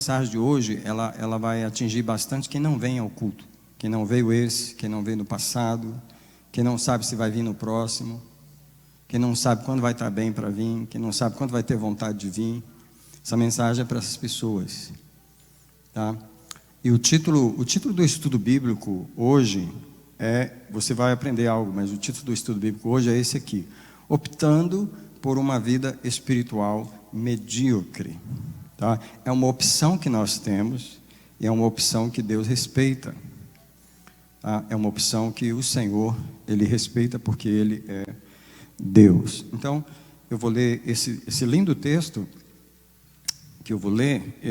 mensagem de hoje, ela vai atingir bastante quem não vem ao culto, quem não veio quem não veio no passado, quem não sabe se vai vir no próximo, quem não sabe quando vai estar bem para vir, quem não sabe quando vai ter vontade de vir. Essa mensagem é para essas pessoas, tá? E o título do estudo bíblico hoje você vai aprender algo, mas o título do estudo bíblico hoje é esse aqui: optando por uma vida espiritual medíocre. Tá? É uma opção que nós temos e é uma opção que Deus respeita. Tá? É uma opção que o Senhor, Ele respeita porque Ele é Deus. Então, eu vou ler esse lindo texto que eu vou ler.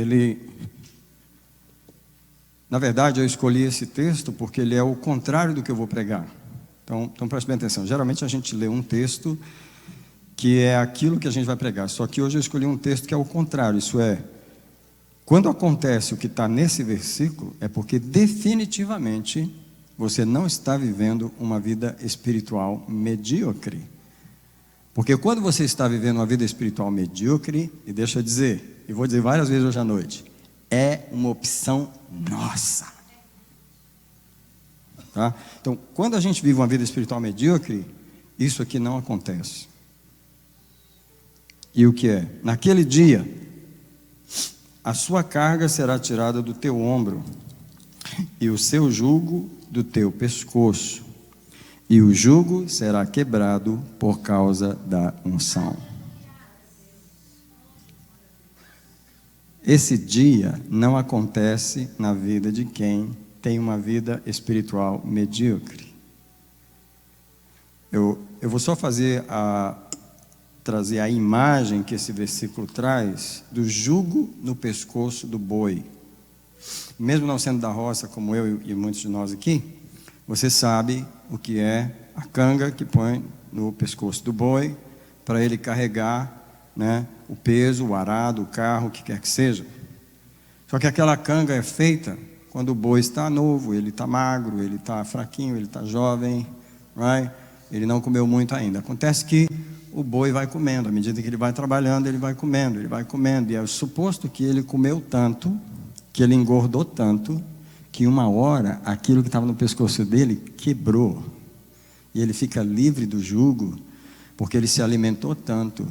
Na verdade, eu escolhi esse texto porque ele é o contrário do que eu vou pregar. Então preste bem atenção. Geralmente a gente lê um texto que é aquilo que a gente vai pregar. Só que hoje eu escolhi um texto que é o contrário. Isso é, quando acontece o que está nesse versículo, é porque definitivamente você não está vivendo uma vida espiritual medíocre. Porque quando você está vivendo uma vida espiritual medíocre, e deixa eu dizer, e vou dizer várias vezes hoje à noite, é uma opção nossa. Tá? Então, quando a gente vive uma vida espiritual medíocre, isso aqui não acontece. E o que é? Naquele dia, a sua carga será tirada do teu ombro, e o seu jugo do teu pescoço, e o jugo será quebrado por causa da unção. Esse dia não acontece na vida de quem tem uma vida espiritual medíocre. Eu vou só trazer a imagem que esse versículo traz do jugo no pescoço do boi. Mesmo não sendo da roça, como eu e muitos de nós aqui, você sabe o que é a canga que põe no pescoço do boi para ele carregar, né, o peso, o arado, o carro, o que quer que seja. Só que aquela canga é feita quando o boi está novo, ele está magro, ele está fraquinho, ele está jovem, right? Ele não comeu muito ainda. Acontece que o boi vai comendo, à medida que ele vai trabalhando, ele vai comendo, e é suposto que ele comeu tanto, que ele engordou tanto, que uma hora aquilo que estava no pescoço dele quebrou, e ele fica livre do jugo, porque ele se alimentou tanto,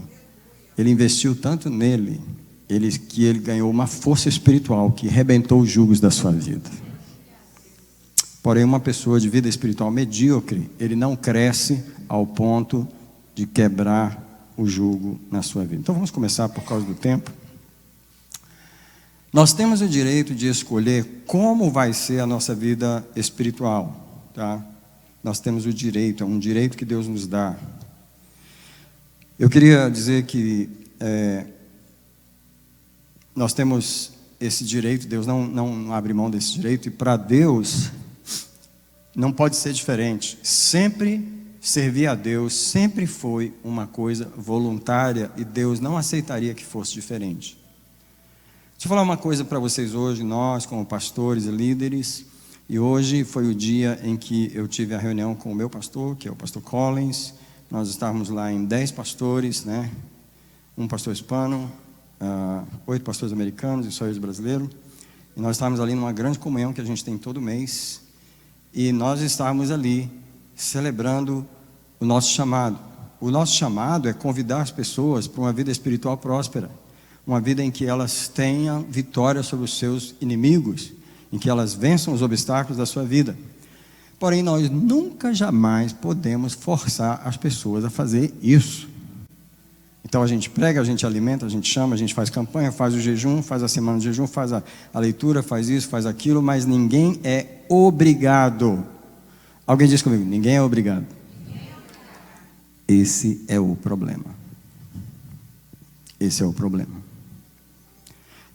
ele investiu tanto nele, que ele ganhou uma força espiritual que rebentou os jugos da sua vida. Porém, uma pessoa de vida espiritual medíocre, ele não cresce ao ponto de quebrar o jugo na sua vida. Então vamos começar por causa do tempo. Nós temos o direito de escolher como vai ser a nossa vida espiritual, tá? Nós temos o direito, é um direito que Deus nos dá. Eu queria dizer que nós temos esse direito, Deus não abre mão desse direito, e para Deus não pode ser diferente. Sempre servir a Deus sempre foi uma coisa voluntária e Deus não aceitaria que fosse diferente. Deixa eu falar uma coisa para vocês hoje, nós como pastores e líderes, e hoje foi o dia em que eu tive a reunião com o meu pastor, que é o pastor Collins. Nós estávamos lá em 10 pastores, né? Um pastor hispano, 8 pastores americanos e só eu brasileiro. E nós estávamos ali numa grande comunhão que a gente tem todo mês, e nós estávamos ali celebrando o nosso chamado. O nosso chamado é convidar as pessoas para uma vida espiritual próspera, uma vida em que elas tenham vitória sobre os seus inimigos, em que elas vençam os obstáculos da sua vida. Porém, nós nunca, jamais podemos forçar as pessoas a fazer isso. Então a gente prega, a gente alimenta, a gente chama, a gente faz campanha, faz o jejum, faz a semana de jejum, faz a leitura, faz isso, faz aquilo, mas ninguém é obrigado. Alguém diz comigo, ninguém é obrigado. Esse é o problema. Esse é o problema.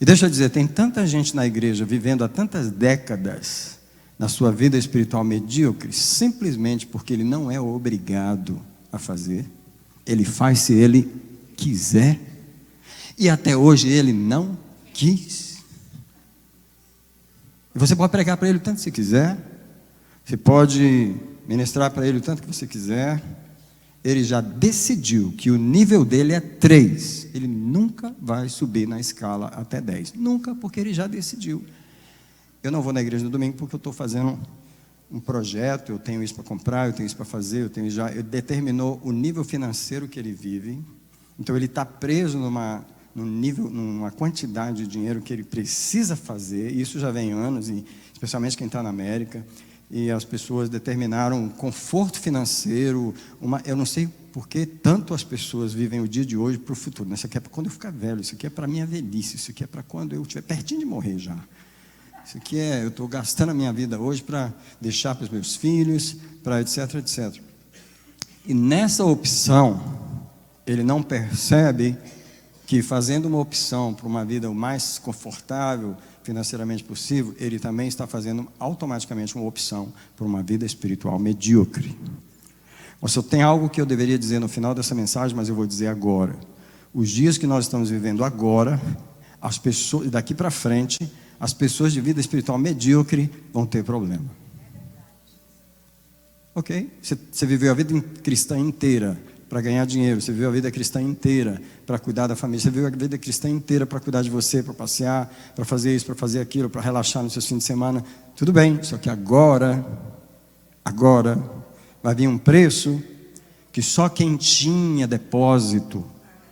E deixa eu dizer, tem tanta gente na igreja vivendo há tantas décadas na sua vida espiritual medíocre, simplesmente porque ele não é obrigado a fazer. Ele faz se ele quiser, e até hoje ele não quis. E você pode pregar para ele o tanto que você quiser, você pode ministrar para ele o tanto que você quiser, ele já decidiu que o nível dele é 3. Ele nunca vai subir na escala até 10. Nunca, porque ele já decidiu. Eu não vou na igreja no domingo porque eu estou fazendo um projeto, eu tenho isso para comprar, eu tenho isso para fazer, ele determinou o nível financeiro que ele vive. Então ele está preso numa quantidade de dinheiro que ele precisa fazer. Isso já vem anos, e especialmente quem está na América. E as pessoas determinaram um conforto financeiro. Eu não sei por que tanto as pessoas vivem o dia de hoje para o futuro. Isso aqui é para quando eu ficar velho, isso aqui é para a minha velhice, isso aqui é para quando eu estiver pertinho de morrer já. Isso aqui eu estou gastando a minha vida hoje para deixar para os meus filhos, para etc, etc. E nessa opção, ele não percebe que fazendo uma opção para uma vida o mais confortável financeiramente possível, ele também está fazendo automaticamente uma opção por uma vida espiritual medíocre. Se eu tenho algo que eu deveria dizer no final dessa mensagem, mas eu vou dizer agora. Os dias que nós estamos vivendo agora, as pessoas, daqui para frente, as pessoas de vida espiritual medíocre vão ter problema. Ok? Você viveu a vida cristã inteira para ganhar dinheiro, você viveu a vida cristã inteira para cuidar da família, você viveu a vida cristã inteira para cuidar de você, para passear, para fazer isso, para fazer aquilo, para relaxar nos seus fins de semana. Tudo bem, só que agora vai vir um preço que só quem tinha depósito,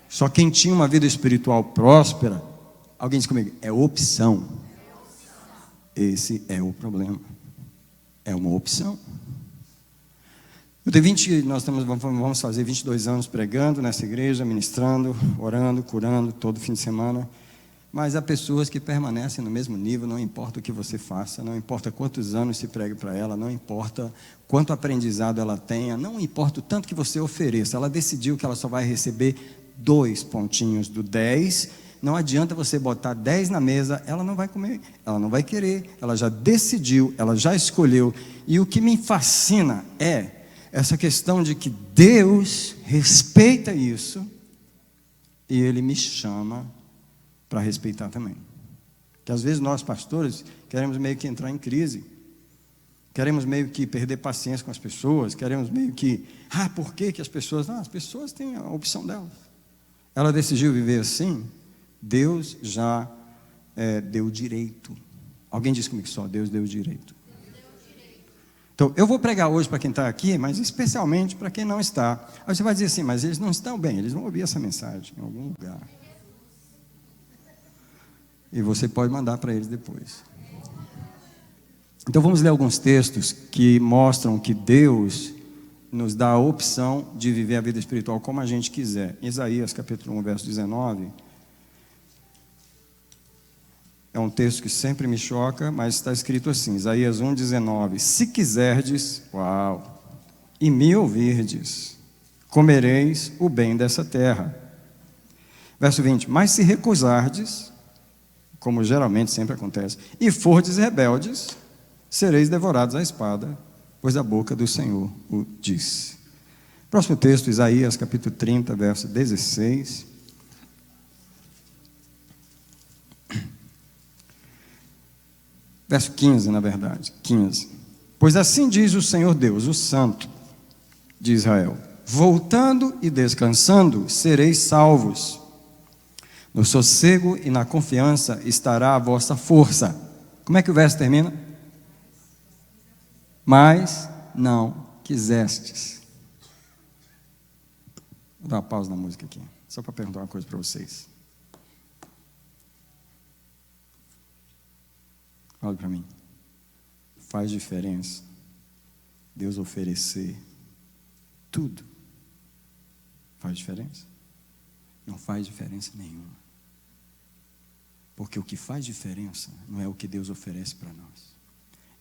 só quem tinha uma vida espiritual próspera, alguém diz comigo, é opção. Esse é o problema. É uma opção. Nós vamos fazer 22 anos pregando nessa igreja, ministrando, orando, curando, todo fim de semana. Mas há pessoas que permanecem no mesmo nível, não importa o que você faça, não importa quantos anos se pregue para ela, não importa quanto aprendizado ela tenha, não importa o tanto que você ofereça. Ela decidiu que ela só vai receber 2 pontinhos do 10. Não adianta você botar 10 na mesa, ela não vai comer, ela não vai querer, ela já decidiu, ela já escolheu. E o que me fascina é essa questão de que Deus respeita isso e Ele me chama para respeitar também. Que às vezes nós pastores queremos meio que entrar em crise, queremos meio que perder paciência com as pessoas, queremos meio que, por que as pessoas... Não, as pessoas têm a opção delas. Ela decidiu viver assim, Deus já deu direito. Alguém disse comigo só, Deus deu direito. Então, eu vou pregar hoje para quem está aqui, mas especialmente para quem não está. Aí você vai dizer assim, mas eles não estão bem, eles vão ouvir essa mensagem em algum lugar. E você pode mandar para eles depois. Então vamos ler alguns textos que mostram que Deus nos dá a opção de viver a vida espiritual como a gente quiser. Isaías capítulo 1, verso 19. É um texto que sempre me choca, mas está escrito assim, Isaías 1,19. Se quiserdes, e me ouvirdes, comereis o bem dessa terra. Verso 20. Mas se recusardes, como geralmente sempre acontece, e fordes rebeldes, sereis devorados à espada, pois a boca do Senhor o disse. Próximo texto, Isaías capítulo 30, verso 16. Verso 15, na verdade, 15. Pois assim diz o Senhor Deus, o Santo de Israel: voltando e descansando, sereis salvos. No sossego e na confiança estará a vossa força. Como é que o verso termina? Mas não quisestes. Vou dar uma pausa na música aqui, só para perguntar uma coisa para vocês. Olha para mim. Faz diferença Deus oferecer tudo? Faz diferença? Não faz diferença nenhuma. Porque o que faz diferença não é o que Deus oferece para nós.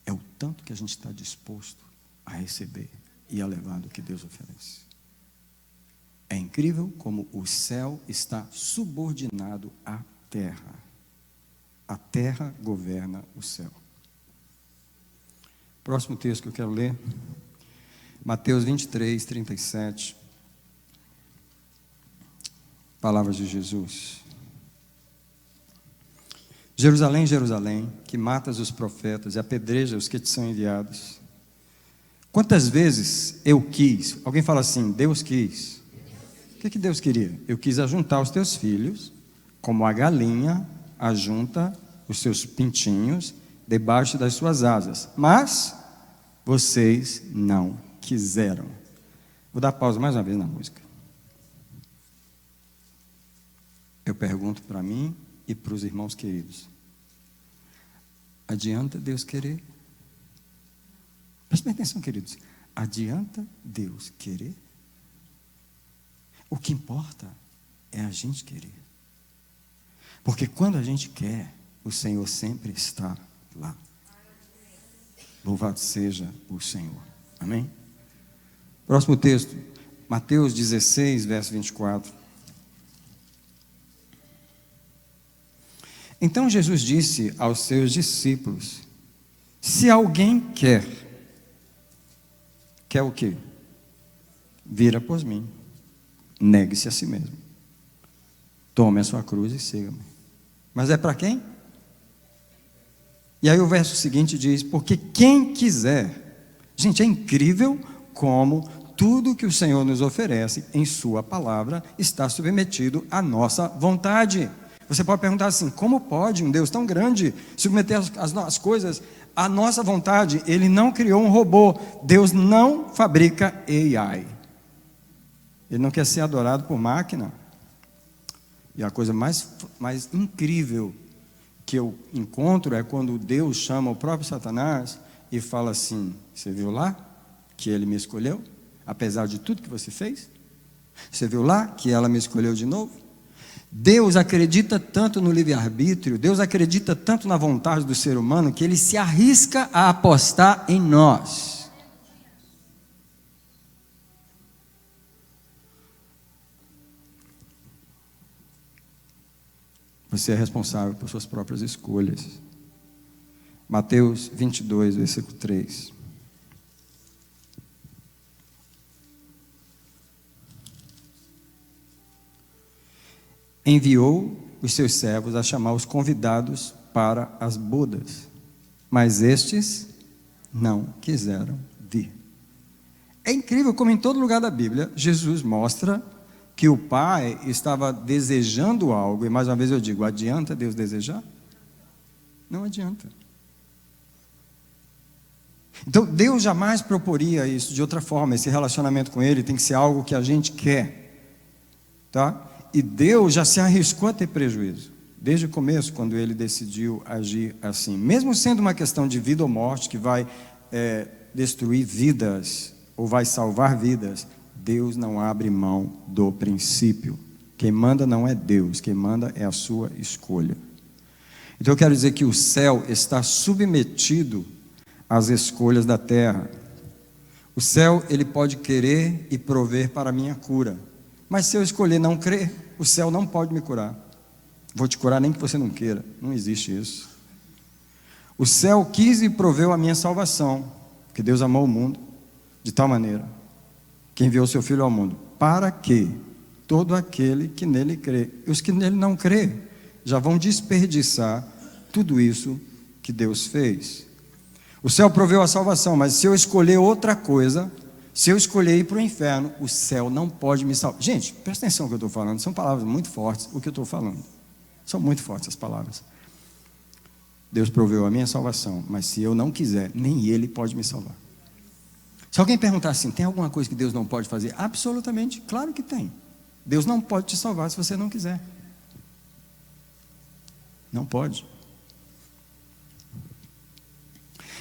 É o tanto que a gente está disposto a receber e a levar do que Deus oferece. É incrível como o céu está subordinado à terra. A terra governa o céu. Próximo texto que eu quero ler, Mateus 23, 37. Palavras de Jesus. Jerusalém, Jerusalém, que matas os profetas e apedreja os que te são enviados. Quantas vezes eu quis? Alguém fala assim, Deus quis. O que Deus queria? Eu quis ajuntar os teus filhos, como a galinha ajunta os seus pintinhos debaixo das suas asas. Mas vocês não quiseram. Vou dar pausa mais uma vez na música. Eu pergunto para mim e para os irmãos queridos. Adianta Deus querer? Prestem atenção, queridos. Adianta Deus querer? O que importa é a gente querer. Porque quando a gente quer, o Senhor sempre está lá. Louvado seja o Senhor. Amém? Próximo texto, Mateus 16, verso 24. Então Jesus disse aos seus discípulos: se alguém quer o quê? Vir após mim, negue-se a si mesmo, tome a sua cruz e siga-me. Mas é para quem? E aí o verso seguinte diz: porque quem quiser. Gente, é incrível como tudo que o Senhor nos oferece em sua palavra está submetido à nossa vontade. Você pode perguntar assim: como pode um Deus tão grande submeter as coisas à nossa vontade? Ele não criou um robô. Deus não fabrica AI. Ele não quer ser adorado por máquina. E a coisa mais incrível que eu encontro é quando Deus chama o próprio Satanás e fala assim: você viu lá que ele me escolheu, apesar de tudo que você fez? Você viu lá que ela me escolheu de novo? Deus acredita tanto no livre-arbítrio, Deus acredita tanto na vontade do ser humano, que Ele se arrisca a apostar em nós. Você é responsável por suas próprias escolhas. Mateus 22, versículo 3. Enviou os seus servos a chamar os convidados para as bodas, mas estes não quiseram vir. É incrível como em todo lugar da Bíblia, Jesus mostra que o Pai estava desejando algo, e mais uma vez eu digo, adianta Deus desejar? Não adianta. Então Deus jamais proporia isso de outra forma. Esse relacionamento com Ele tem que ser algo que a gente quer, tá? E Deus já se arriscou a ter prejuízo, desde o começo, quando Ele decidiu agir assim. Mesmo sendo uma questão de vida ou morte, que vai destruir vidas, ou vai salvar vidas, Deus não abre mão do princípio. Quem manda não é Deus, quem manda é a sua escolha. Então eu quero dizer que o céu está submetido às escolhas da terra. O céu, ele pode querer e prover para a minha cura. Mas se eu escolher não crer, o céu não pode me curar. Vou te curar nem que você não queira. Não existe isso. O céu quis e proveu a minha salvação, porque Deus amou o mundo de tal maneira que enviou seu Filho ao mundo, para que todo aquele que nele crê, e os que nele não crê, já vão desperdiçar tudo isso que Deus fez. O céu proveu a salvação, mas se eu escolher outra coisa, se eu escolher ir para o inferno, o céu não pode me salvar. Gente, presta atenção no que eu estou falando. São palavras muito fortes, o que eu estou falando. São muito fortes as palavras. Deus proveu a minha salvação, mas se eu não quiser, nem Ele pode me salvar. Se alguém perguntar assim, tem alguma coisa que Deus não pode fazer? Absolutamente, claro que tem. Deus não pode te salvar se você não quiser. Não pode.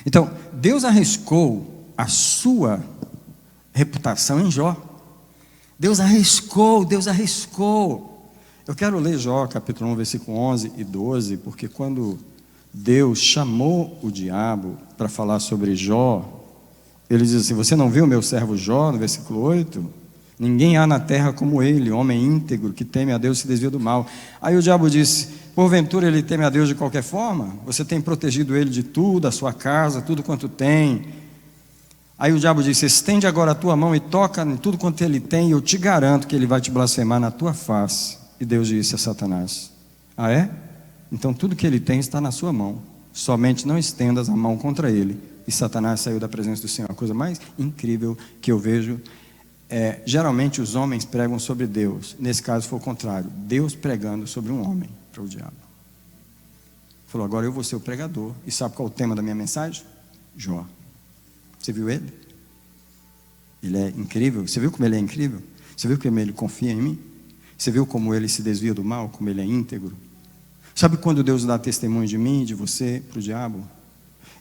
Então, Deus arriscou a sua reputação em Jó. Deus arriscou. Eu quero ler Jó, capítulo 1, versículo 11 e 12, porque quando Deus chamou o diabo para falar sobre Jó, ele diz assim: você não viu meu servo Jó, no versículo 8? Ninguém há na terra como ele, homem íntegro, que teme a Deus e se desvia do mal. Aí o diabo disse: porventura ele teme a Deus de qualquer forma? Você tem protegido ele de tudo, a sua casa, tudo quanto tem. Aí o diabo disse: estende agora a tua mão e toca em tudo quanto ele tem, e eu te garanto que ele vai te blasfemar na tua face. E Deus disse a Satanás: ah é? Então tudo que ele tem está na sua mão, somente não estendas a mão contra ele, e e Satanás saiu da presença do Senhor. A coisa mais incrível que eu vejo geralmente os homens pregam sobre Deus. Nesse caso foi o contrário. Deus pregando sobre um homem para o diabo. Falou, agora eu vou ser o pregador. E sabe qual é o tema da minha mensagem? Jó. Você viu ele? Ele é incrível. Você viu como ele é incrível? Você viu como ele confia em mim? Você viu como ele se desvia do mal? Como ele é íntegro? Sabe quando Deus dá testemunho de mim, de você, para o diabo?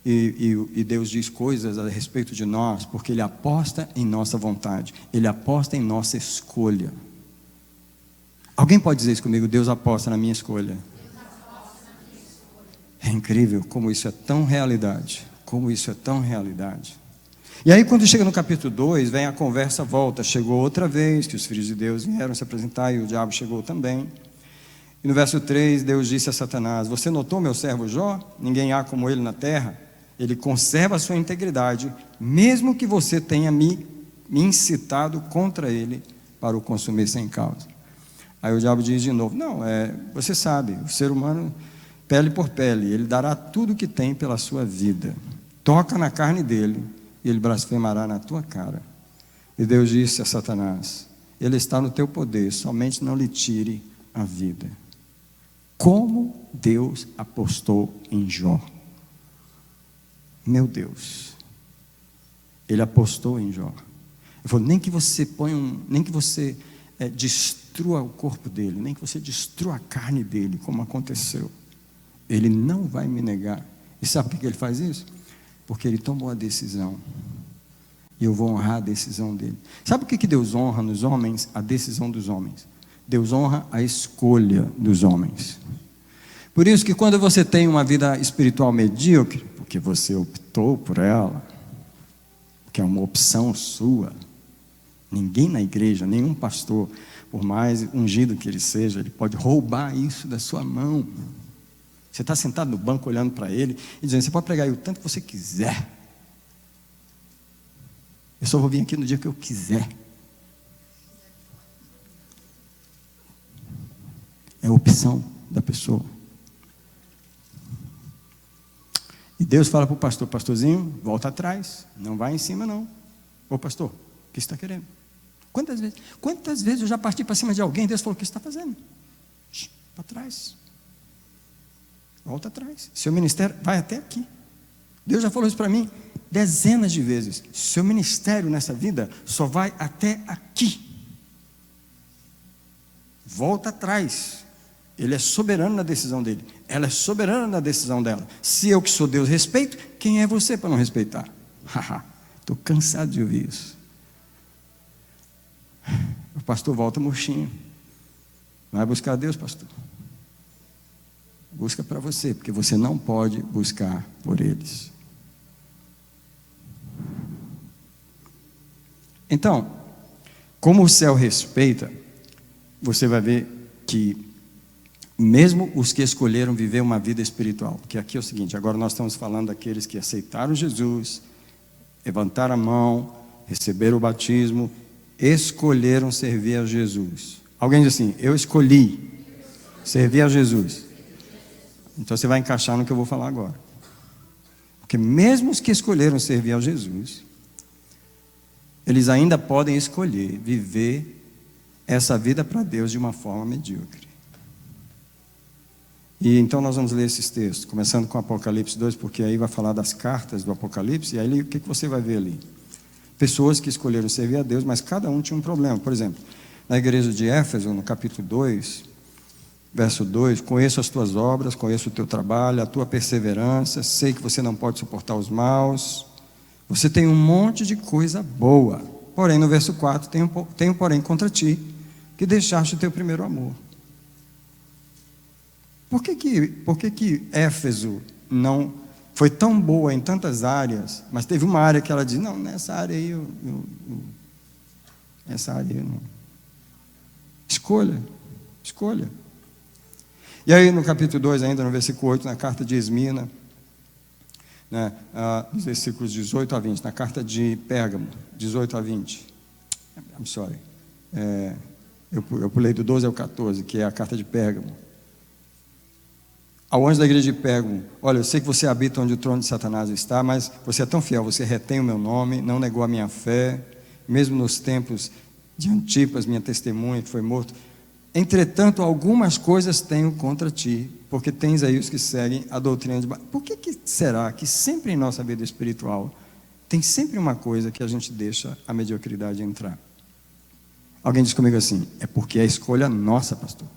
E Deus diz coisas a respeito de nós, porque Ele aposta em nossa vontade, Ele aposta em nossa escolha. Alguém pode dizer isso comigo? Deus aposta na minha escolha. É incrível como isso é tão realidade. Como isso é tão realidade. E aí quando chega no capítulo 2, vem a conversa, volta. Chegou outra vez que os filhos de Deus vieram se apresentar e o diabo chegou também. E no verso 3, Deus disse a Satanás, você notou meu servo Jó? Ninguém há como ele na terra. Ele conserva a sua integridade, mesmo que você tenha me incitado contra ele para o consumir sem causa. Aí o diabo diz de novo, não, você sabe, o ser humano, pele por pele, ele dará tudo o que tem pela sua vida. Toca na carne dele, e ele blasfemará na tua cara. E Deus disse a Satanás, ele está no teu poder, somente não lhe tire a vida. Como Deus apostou em Jó. Meu Deus, Ele apostou em Jó. Ele falou, nem que você destrua o corpo dele, nem que você destrua a carne dele, como aconteceu, Ele não vai me negar. E sabe por que Ele faz isso? Porque Ele tomou a decisão, e eu vou honrar a decisão dele. Sabe por que Deus honra nos homens? A decisão dos homens. Deus honra a escolha dos homens. Por isso que quando você tem uma vida espiritual medíocre, porque você optou por ela, que é uma opção sua, ninguém na igreja, nenhum pastor, por mais ungido que ele seja, ele pode roubar isso da sua mão. Você está sentado no banco olhando para ele e dizendo, você pode pregar aí o tanto que você quiser, eu só vou vir aqui no dia que eu quiser. É a opção da pessoa. E Deus fala para o pastor, pastorzinho, volta atrás, não vai em cima não. Ô pastor, o que você está querendo? Quantas vezes eu já parti para cima de alguém, Deus falou, o que você está fazendo? Para trás. Volta atrás. Seu ministério vai até aqui. Deus já falou isso para mim dezenas de vezes. Seu ministério nessa vida só vai até aqui. Volta atrás. Ele é soberano na decisão dele. Ela é soberana na decisão dela. Se eu que sou Deus respeito, quem é você para não respeitar? Estou cansado de ouvir isso. O pastor volta murchinho. Vai buscar Deus, pastor. Busca para você, porque você não pode buscar por eles. Então, como o céu respeita, você vai ver que mesmo os que escolheram viver uma vida espiritual, porque aqui é o seguinte, agora nós estamos falando daqueles que aceitaram Jesus, levantaram a mão, receberam o batismo, escolheram servir a Jesus. Alguém diz assim, eu escolhi servir a Jesus. Então você vai encaixar no que eu vou falar agora. Porque mesmo os que escolheram servir a Jesus, eles ainda podem escolher viver essa vida para Deus de uma forma medíocre. E então nós vamos ler esses textos, começando com Apocalipse 2, porque aí vai falar das cartas do Apocalipse, e aí o que você vai ver ali? Pessoas que escolheram servir a Deus, mas cada um tinha um problema. Por exemplo, na igreja de Éfeso, no capítulo 2, verso 2, conheço as tuas obras, conheço o teu trabalho, a tua perseverança, sei que você não pode suportar os maus, você tem um monte de coisa boa, porém no verso 4, tenho porém contra ti, que deixaste o teu primeiro amor. Por que Éfeso não foi tão boa em tantas áreas, mas teve uma área que ela diz, não, nessa área aí essa área eu não. Escolha. E aí no capítulo 2 ainda, no versículo 8, na carta de Esmina, né, nos versículos 18 a 20, na carta de Pérgamo, 18 a 20, I'm sorry, eu pulei do 12 ao 14, que é a carta de Pérgamo. ao anjo da igreja de Pérgamo: olha, eu sei que você habita onde o trono de Satanás está, mas você é tão fiel, você retém o meu nome, não negou a minha fé, mesmo nos tempos de Antipas, minha testemunha, que foi morto. Entretanto, algumas coisas tenho contra ti, porque tens aí os que seguem a doutrina de Balaão. Por que será que sempre em nossa vida espiritual tem sempre uma coisa que a gente deixa a mediocridade entrar? Alguém diz comigo assim: é porque é a escolha nossa, pastor.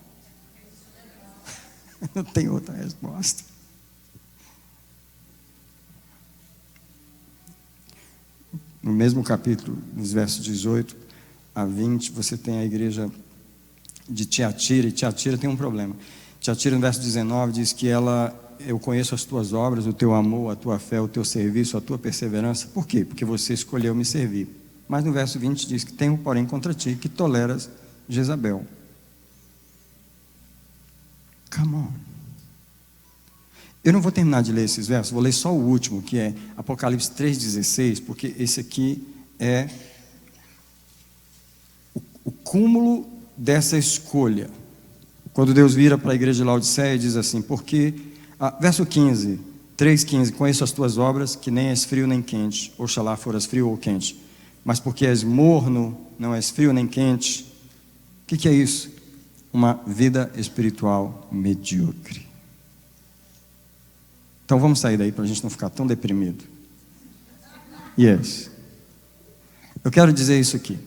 Não tem outra resposta. No mesmo capítulo, nos versos 18 a 20, você tem a igreja de Tiatira, e Tiatira tem um problema. Tiatira, no verso 19, diz que eu conheço as tuas obras, o teu amor, a tua fé, o teu serviço, a tua perseverança. Por quê? Porque você escolheu me servir. Mas no verso 20 diz que tenho, porém, contra ti que toleras Jezabel. Come on. Eu não vou terminar de ler esses versos, vou ler só o último, que é Apocalipse 3,16, porque esse aqui é o cúmulo dessa escolha. Quando Deus vira para a igreja de Laodiceia e diz assim: porque, verso 15, 3,15: conheço as tuas obras, que nem és frio nem quente, oxalá foras frio ou quente, mas porque és morno, não és frio nem quente. O que é isso? Uma vida espiritual medíocre. Então vamos sair daí para a gente não ficar tão deprimido. Yes. Eu quero dizer isso aqui: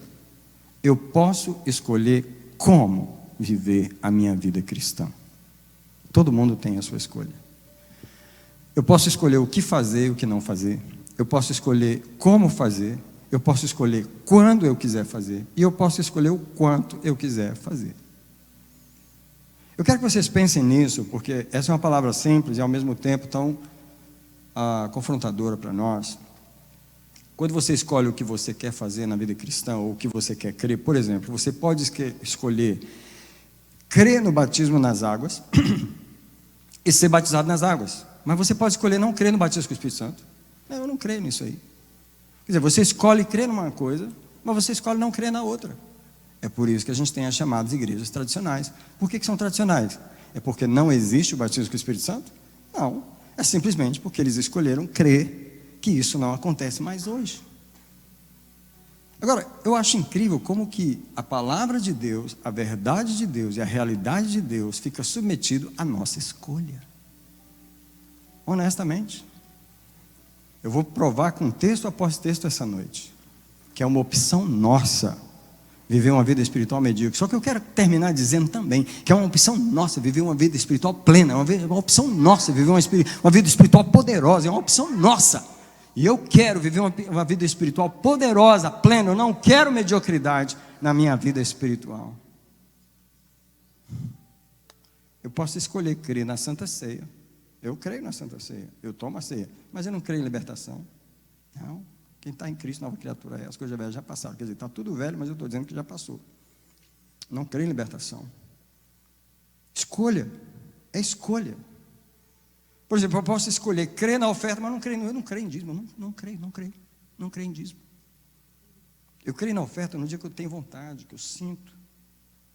eu posso escolher como viver a minha vida cristã. Todo mundo tem a sua escolha. Eu posso escolher o que fazer e o que não fazer. Eu posso escolher como fazer. Eu posso escolher quando eu quiser fazer. E eu posso escolher o quanto eu quiser fazer. Eu quero que vocês pensem nisso, porque essa é uma palavra simples e ao mesmo tempo tão confrontadora para nós. Quando você escolhe o que você quer fazer na vida cristã, ou o que você quer crer, por exemplo, você pode escolher crer no batismo nas águas e ser batizado nas águas. Mas você pode escolher não crer no batismo com o Espírito Santo. Não, eu não creio nisso aí. Quer dizer, você escolhe crer numa coisa, mas você escolhe não crer na outra. É por isso que a gente tem as chamadas igrejas tradicionais. Por que são tradicionais? É porque não existe o batismo com o Espírito Santo? Não. É simplesmente porque eles escolheram crer que isso não acontece mais hoje. Agora, eu acho incrível como que a palavra de Deus, a verdade de Deus e a realidade de Deus fica submetido à nossa escolha. Honestamente. Eu vou provar com texto após texto essa noite, que é uma opção nossa viver uma vida espiritual medíocre. Só que eu quero terminar dizendo também que é uma opção nossa viver uma vida espiritual plena, é uma opção nossa viver uma vida espiritual poderosa, é uma opção nossa. E eu quero viver uma vida espiritual poderosa, plena. Eu não quero mediocridade na minha vida espiritual. Eu posso escolher crer na Santa Ceia. Eu creio na Santa Ceia, eu tomo a ceia, mas eu não creio em libertação. Não. Quem está em Cristo, nova criatura é. As coisas velhas já passaram. Quer dizer, está tudo velho, mas eu estou dizendo que já passou. Não creio em libertação. Escolha. É escolha. Por exemplo, eu posso escolher crer na oferta, mas eu não creio em dízimo. Não creio em dízimo. Eu creio na oferta no dia que eu tenho vontade, que eu sinto.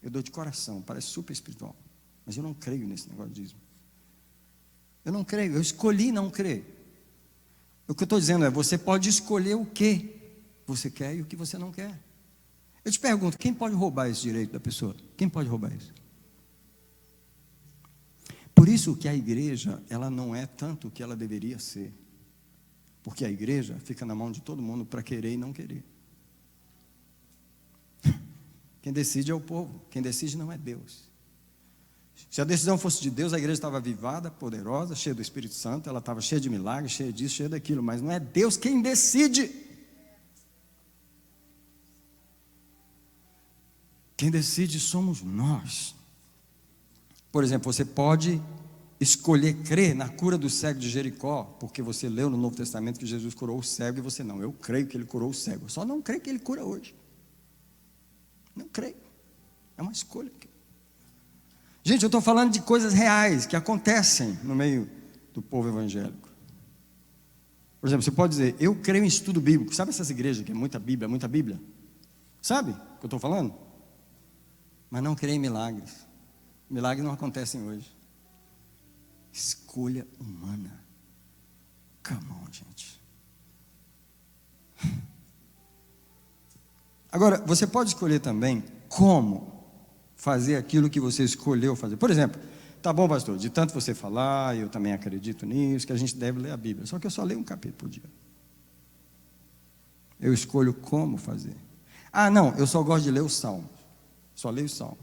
Eu dou de coração, parece super espiritual. Mas eu não creio nesse negócio de dízimo. Eu não creio, eu escolhi não crer. O que eu estou dizendo é, você pode escolher o que você quer e o que você não quer. Eu te pergunto, quem pode roubar esse direito da pessoa? Quem pode roubar isso? Por isso que a igreja, ela não é tanto o que ela deveria ser. Porque a igreja fica na mão de todo mundo para querer e não querer. Quem decide é o povo, quem decide não é Deus. Se a decisão fosse de Deus, a igreja estava avivada, poderosa, cheia do Espírito Santo, ela estava cheia de milagres, cheia disso, cheia daquilo, mas não é Deus quem decide. Quem decide somos nós. Por exemplo, você pode escolher crer na cura do cego de Jericó, porque você leu no Novo Testamento que Jesus curou o cego e você não. Eu creio que ele curou o cego, só não creio que ele cura hoje. Não creio. É uma escolha. Gente, eu estou falando de coisas reais que acontecem no meio do povo evangélico. Por exemplo, você pode dizer, eu creio em estudo bíblico. Sabe essas igrejas que é muita Bíblia, muita Bíblia? Sabe o que eu estou falando? Mas não creio em milagres. Milagres não acontecem hoje. Escolha humana. Come on, gente. Agora, você pode escolher também como fazer aquilo que você escolheu fazer. Por exemplo, tá bom, pastor, de tanto você falar, eu também acredito nisso, que a gente deve ler a Bíblia. Só que eu só leio um capítulo por dia. Eu escolho como fazer. Ah, não, eu só gosto de ler o Salmo. Só leio o Salmo.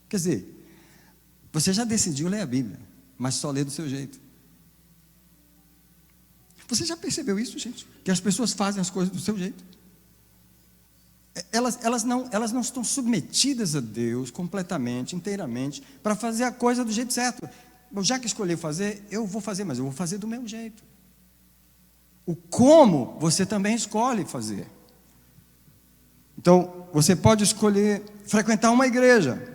Quer dizer, você já decidiu ler a Bíblia, mas só lê do seu jeito. Você já percebeu isso, gente? Que as pessoas fazem as coisas do seu jeito. Elas não estão submetidas a Deus completamente, inteiramente, para fazer a coisa do jeito certo. Já que escolhi fazer, eu vou fazer, mas eu vou fazer do meu jeito. O como você também escolhe fazer. Então, você pode escolher frequentar uma igreja.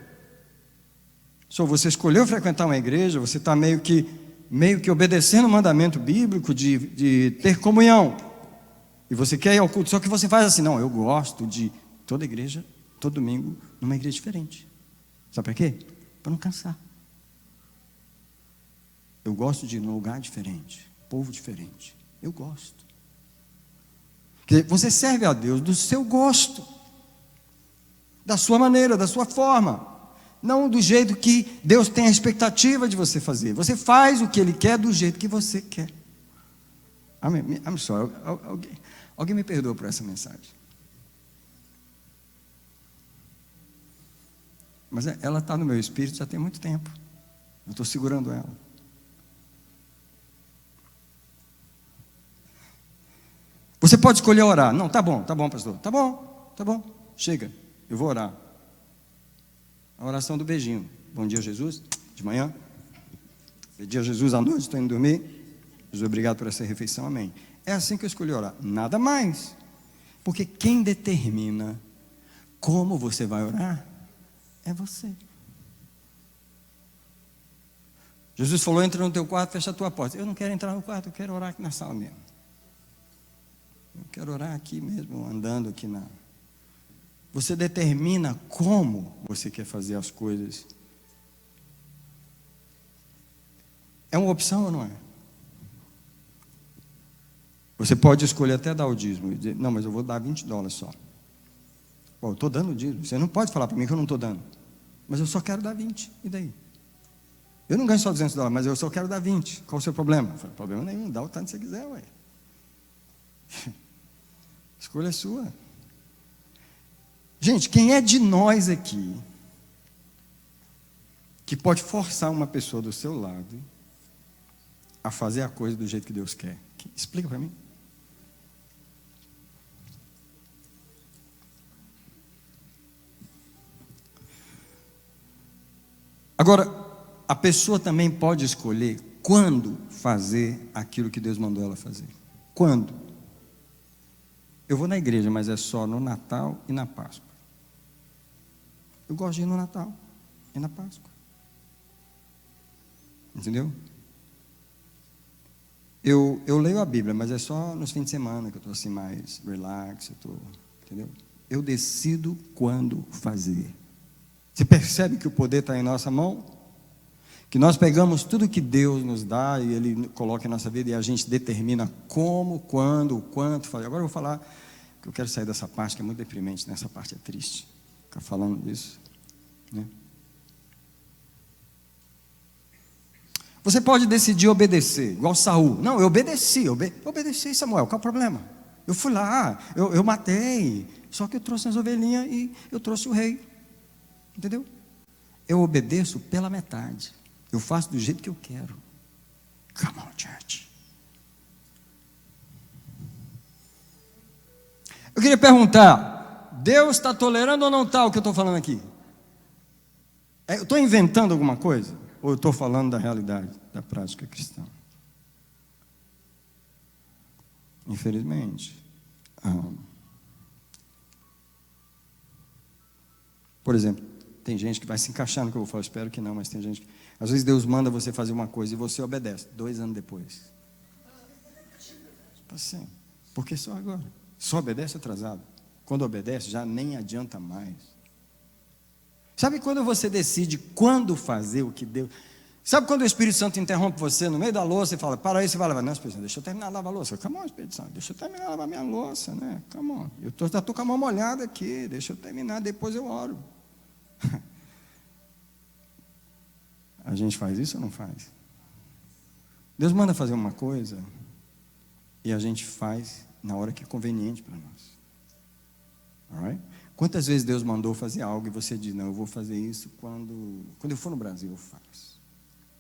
Se você escolheu frequentar uma igreja, você está meio que obedecendo o mandamento bíblico de ter comunhão. E você quer ir ao culto, só que você faz assim, não, eu gosto de toda igreja, todo domingo, numa igreja diferente. Sabe para quê? Para não cansar. Eu gosto de ir num lugar diferente, povo diferente. Eu gosto. Quer dizer, você serve a Deus do seu gosto, da sua maneira, da sua forma, não do jeito que Deus tem a expectativa de você fazer. Você faz o que Ele quer do jeito que você quer. I'm sorry. Alguém me perdoa por essa mensagem. Mas ela está no meu espírito já tem muito tempo. Eu estou segurando ela. Você pode escolher orar. Não, tá bom, pastor. Tá bom. Chega, eu vou orar. A oração do beijinho. Bom dia, Jesus. De manhã. Bom dia, Jesus, à noite. Estou indo dormir. Jesus, obrigado por essa refeição. Amém. É assim que eu escolhi orar. Nada mais. Porque quem determina como você vai orar é você. Jesus falou, entra no teu quarto, fecha a tua porta. Eu não quero entrar no quarto, eu quero orar aqui na sala mesmo. Eu quero orar aqui mesmo, andando aqui na... Você determina como você quer fazer as coisas. É uma opção ou não é? Você pode escolher até dar o dízimo e dizer, não, mas eu vou dar $20 só. Pô, eu estou dando o dízimo. Você não pode falar para mim que eu não estou dando. Mas eu só quero dar 20. E daí? Eu não ganho só $200, mas eu só quero dar 20. Qual o seu problema? Eu falei, problema nenhum, dá o tanto que você quiser, ué. Escolha é sua. Gente, quem é de nós aqui que pode forçar uma pessoa do seu lado a fazer a coisa do jeito que Deus quer? Explica para mim. Agora, a pessoa também pode escolher quando fazer aquilo que Deus mandou ela fazer. Quando? Eu vou na igreja, mas é só no Natal e na Páscoa. Eu gosto de ir no Natal e na Páscoa. Entendeu? Eu leio a Bíblia, mas é só nos fins de semana que eu estou assim mais relax, entendeu? Eu decido quando fazer. Você percebe que o poder está em nossa mão? Que nós pegamos tudo que Deus nos dá e Ele coloca em nossa vida e a gente determina como, quando, o quanto fazer. Agora eu vou falar, que eu quero sair dessa parte que é muito deprimente, nessa parte é triste, ficar falando disso, né? Você pode decidir obedecer, igual Saul. Não, eu obedeci Samuel, qual é o problema? Eu fui lá, eu matei, só que eu trouxe as ovelhinhas e eu trouxe o rei. Entendeu? Eu obedeço pela metade. Eu faço do jeito que eu quero. Come on, church. Eu queria perguntar, Deus está tolerando ou não está o que eu estou falando aqui? Eu estou inventando alguma coisa? Ou eu estou falando da realidade, da prática cristã? Infelizmente. Por exemplo, tem gente que vai se encaixar no que eu vou falar, espero que não, mas tem gente que... Às vezes Deus manda você fazer uma coisa e você obedece, 2 anos depois. Assim, porque só agora? Só obedece atrasado. Quando obedece, já nem adianta mais. Sabe quando você decide quando fazer o que Deus... Sabe quando o Espírito Santo interrompe você no meio da louça e fala, para aí, você vai lavar? Não, Espírito Santo, deixa eu terminar de lavar a louça. Come on, Espírito Santo, deixa eu terminar de lavar minha louça, né? Come on. Eu já estou com a mão molhada aqui, deixa eu terminar, depois eu oro. A gente faz isso ou não faz? Deus manda fazer uma coisa e a gente faz na hora que é conveniente para nós. Alright? Quantas vezes Deus mandou fazer algo e você diz, não, eu vou fazer isso quando eu for no Brasil, eu faço.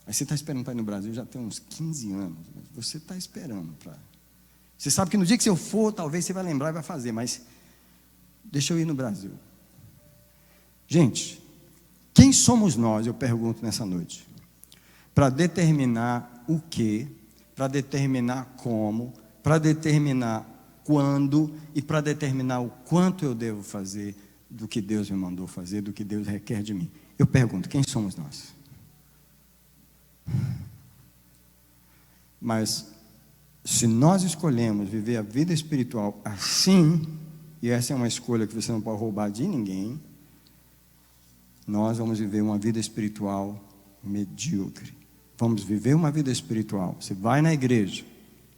Aí você está esperando para ir no Brasil já tem uns 15 anos, mas você está esperando para... Você sabe que no dia que você for, talvez você vai lembrar e vai fazer, mas deixa eu ir no Brasil. Gente, quem somos nós, eu pergunto nessa noite, para determinar o que, para determinar como, para determinar quando e para determinar o quanto eu devo fazer do que Deus me mandou fazer, do que Deus requer de mim? Eu pergunto, quem somos nós? Mas se nós escolhemos viver a vida espiritual assim, e essa é uma escolha que você não pode roubar de ninguém, nós vamos viver uma vida espiritual medíocre. Vamos viver uma vida espiritual. Você vai na igreja,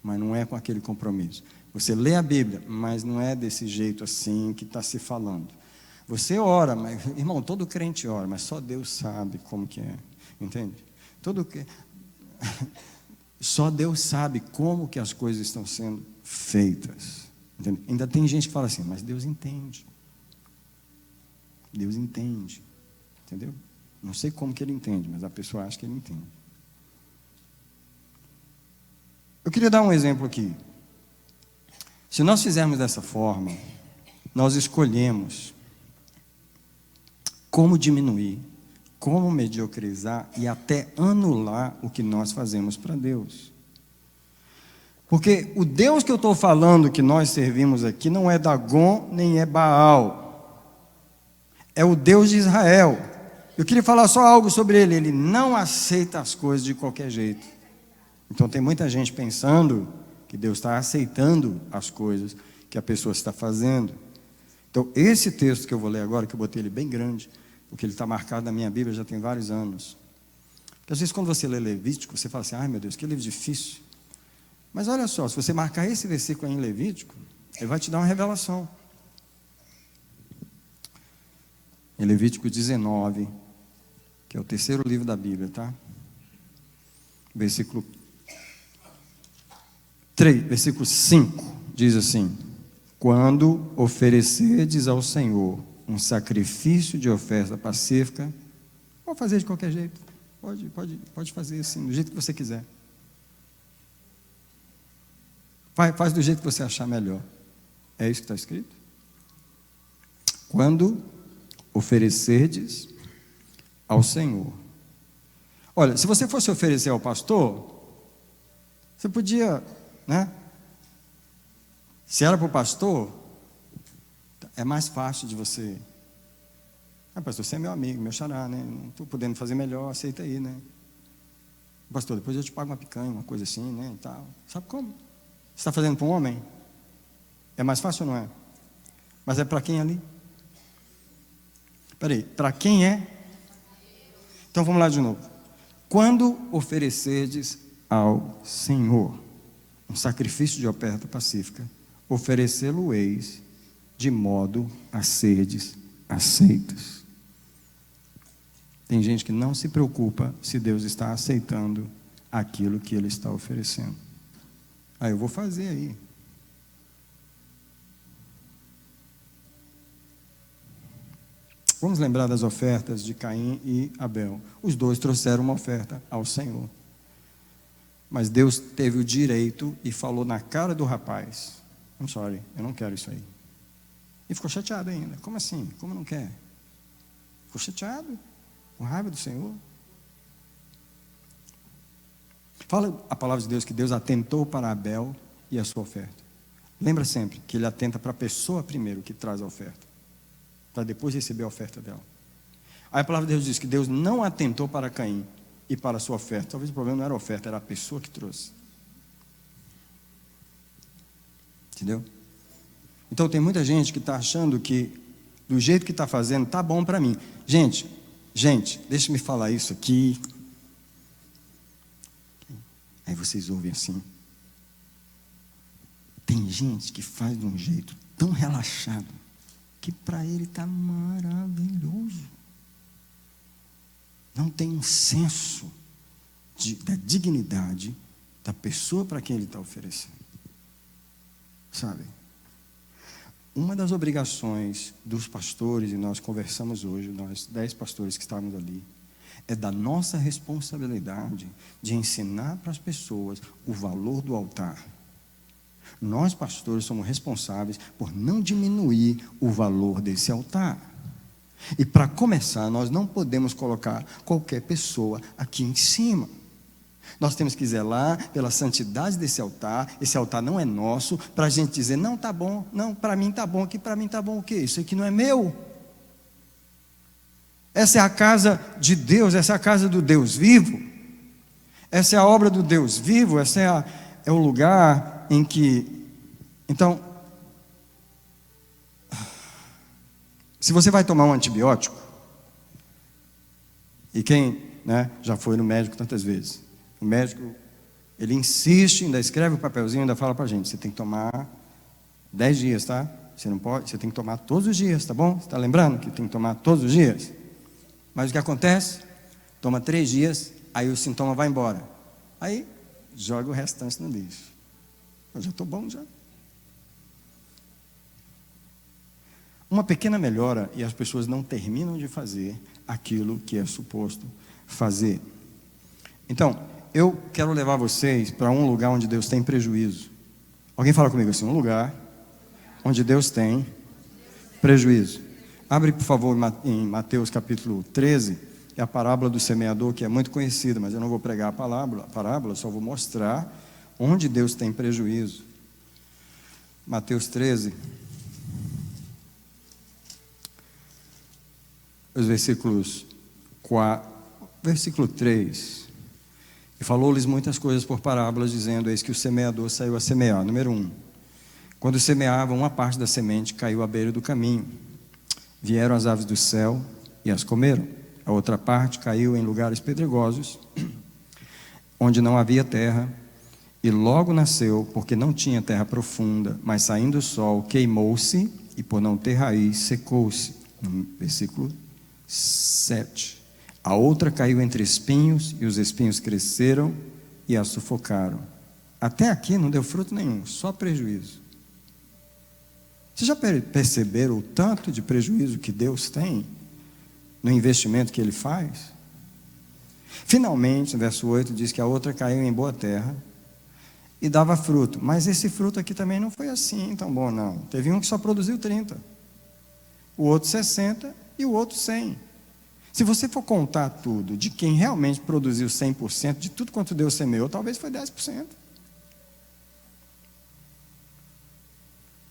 mas não é com aquele compromisso. Você lê a Bíblia, mas não é desse jeito assim que está se falando. Você ora, mas, irmão, todo crente ora, mas só Deus sabe como que é. Entende? Só Deus sabe como que as coisas estão sendo feitas. Entende? Ainda tem gente que fala assim, mas Deus entende. Deus entende. Entendeu? Não sei como que ele entende, mas a pessoa acha que ele entende. Eu queria dar um exemplo aqui. Se nós fizermos dessa forma, nós escolhemos como diminuir, como mediocrizar e até anular o que nós fazemos para Deus. Porque o Deus que eu estou falando que nós servimos aqui não é Dagon nem é Baal. É o Deus de Israel. Eu queria falar só algo sobre ele. Ele não aceita as coisas de qualquer jeito. Então tem muita gente pensando que Deus está aceitando as coisas que a pessoa está fazendo. Então esse texto que eu vou ler agora, que eu botei ele bem grande, porque ele está marcado na minha Bíblia já tem vários anos. Porque às vezes quando você lê Levítico, você fala assim, ai meu Deus, que livro difícil. Mas olha só, se você marcar esse versículo aí em Levítico, ele vai te dar uma revelação. Em Levítico 19, que é o terceiro livro da Bíblia, tá? Versículo 3, versículo 5, diz assim: quando oferecerdes ao Senhor um sacrifício de oferta pacífica, pode fazer de qualquer jeito, pode fazer assim, do jeito que você quiser. Faz do jeito que você achar melhor. É isso que está escrito? Quando oferecerdes ao Senhor. Olha, se você fosse oferecer ao pastor, você podia, né? Se era para o pastor, é mais fácil de você. Pastor, você é meu amigo, meu xará, né? Não estou podendo fazer melhor, aceita aí, né? Pastor, depois eu te pago uma picanha, uma coisa assim, né? E tal. Sabe como? Você está fazendo para um homem? É mais fácil ou não é? Mas é para quem ali? Espera aí, para quem é? Então vamos lá de novo. Quando oferecerdes ao Senhor um sacrifício de oferta pacífica, oferecê-lo-eis de modo a serdes aceitos. Tem gente que não se preocupa se Deus está aceitando aquilo que Ele está oferecendo. Eu vou fazer aí. Vamos lembrar das ofertas de Caim e Abel. Os dois trouxeram uma oferta ao Senhor. Mas Deus teve o direito e falou na cara do rapaz: I'm sorry, eu não quero isso aí. E ficou chateado ainda. Como assim? Como não quer? Ficou chateado, com raiva do Senhor. Fala a palavra de Deus que Deus atentou para Abel e a sua oferta. Lembra sempre que Ele atenta para a pessoa primeiro que traz a oferta, para depois receber a oferta dela. Aí a palavra de Deus diz que Deus não atentou para Caim e para a sua oferta. Talvez o problema não era a oferta, era a pessoa que trouxe. Entendeu? Então tem muita gente que está achando que do jeito que está fazendo, está bom para mim. Gente, deixa-me falar isso aqui. Aí vocês ouvem assim. Tem gente que faz de um jeito tão relaxado que para ele está maravilhoso. Não tem um senso da dignidade da pessoa para quem ele está oferecendo. Sabe? Uma das obrigações dos pastores, e nós conversamos hoje, nós 10 pastores que estávamos ali, é da nossa responsabilidade de ensinar para as pessoas o valor do altar. Nós, pastores, somos responsáveis por não diminuir o valor desse altar. E para começar, nós não podemos colocar qualquer pessoa aqui em cima. Nós temos que zelar pela santidade desse altar. Esse altar não é nosso, para a gente dizer, não, tá bom, não, para mim tá bom, aqui para mim tá bom o quê? Isso aqui não é meu. Essa é a casa de Deus, essa é a casa do Deus vivo. Essa é a obra do Deus vivo, essa é o lugar em que... Então, se você vai tomar um antibiótico, e quem, já foi no médico tantas vezes, o médico, ele insiste, ainda escreve o papelzinho, ainda fala para a gente, você tem que tomar 10 dias, tá? Você não pode, você tem que tomar todos os dias, tá bom? Você está lembrando que tem que tomar todos os dias? Mas o que acontece? Toma 3 dias, aí o sintoma vai embora. Aí, joga o restante no lixo. Eu já estou bom já. Uma pequena melhora e as pessoas não terminam de fazer aquilo que é suposto fazer. Então, eu quero levar vocês para um lugar onde Deus tem prejuízo. Alguém fala comigo assim, um lugar onde Deus tem prejuízo. Abre, por favor, em Mateus capítulo 13, é a parábola do semeador, que é muito conhecida, mas eu não vou pregar a parábola, só vou mostrar onde Deus tem prejuízo. Mateus 13, os versículos 4, versículo 3. E falou-lhes muitas coisas por parábolas, dizendo, eis que o semeador saiu a semear. Número 1. Quando semeava, uma parte da semente caiu à beira do caminho. Vieram as aves do céu e as comeram. A outra parte caiu em lugares pedregosos, onde não havia terra, e logo nasceu, porque não tinha terra profunda, mas saindo o sol, queimou-se, e por não ter raiz, secou-se. Versículo 7. A outra caiu entre espinhos, e os espinhos cresceram e a sufocaram. Até aqui não deu fruto nenhum, só prejuízo. Vocês já perceberam o tanto de prejuízo que Deus tem no investimento que Ele faz? Finalmente, no verso 8, diz que a outra caiu em boa terra e dava fruto. Mas esse fruto aqui também não foi assim tão bom, não. Teve um que só produziu 30, o outro 60 e o outro 100. Se você for contar tudo de quem realmente produziu 100%, de tudo quanto Deus semeou, talvez foi 10%.